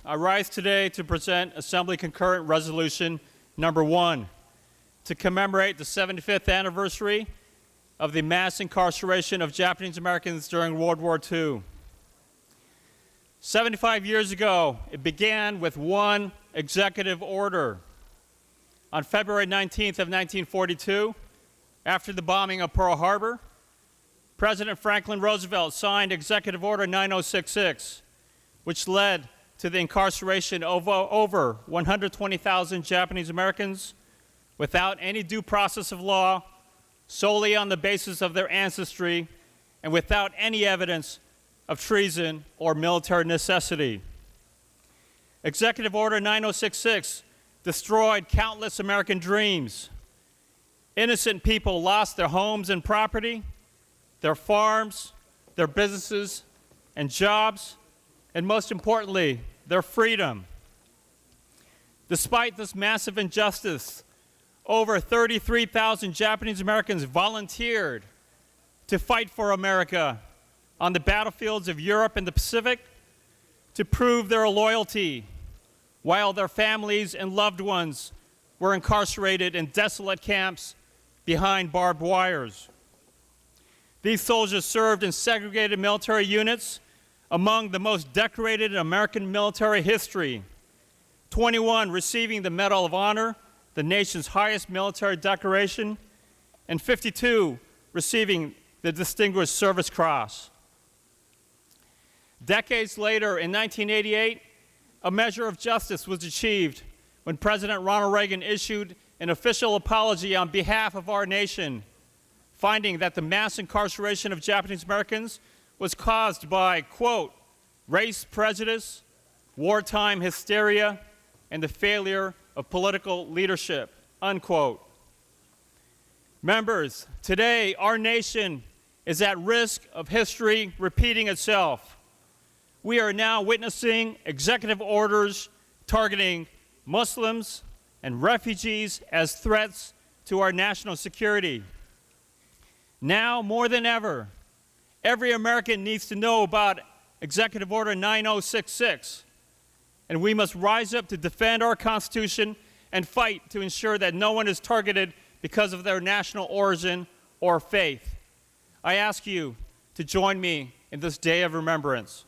I rise today to present Assembly Concurrent Resolution Number 1 to commemorate the 75th anniversary of the mass incarceration of Japanese Americans during World War II. 75 years ago, it began with one executive order. On February 19th of 1942, after the bombing of Pearl Harbor, President Franklin Roosevelt signed Executive Order 9066, which led to the incarceration of over 120,000 Japanese Americans without any due process of law, solely on the basis of their ancestry, and without any evidence of treason or military necessity. Executive Order 9066 destroyed countless American dreams. Innocent people lost their homes and property, their farms, their businesses and jobs, and most importantly, their freedom. Despite this massive injustice, over 33,000 Japanese Americans volunteered to fight for America on the battlefields of Europe and the Pacific to prove their loyalty, while their families and loved ones were incarcerated in desolate camps behind barbed wires. These soldiers served in segregated military units among the most decorated in American military history, 21 receiving the Medal of Honor, the nation's highest military decoration, and 52 receiving the Distinguished Service Cross. Decades later, in 1988, a measure of justice was achieved when President Ronald Reagan issued an official apology on behalf of our nation, finding that the mass incarceration of Japanese Americans was caused by, quote, race prejudice, wartime hysteria, and the failure of political leadership, unquote. Members, today our nation is at risk of history repeating itself. We are now witnessing executive orders targeting Muslims and refugees as threats to our national security. Now more than ever, every American needs to know about Executive Order 9066, and we must rise up to defend our Constitution and fight to ensure that no one is targeted because of their national origin or faith. I ask you to join me in this day of remembrance.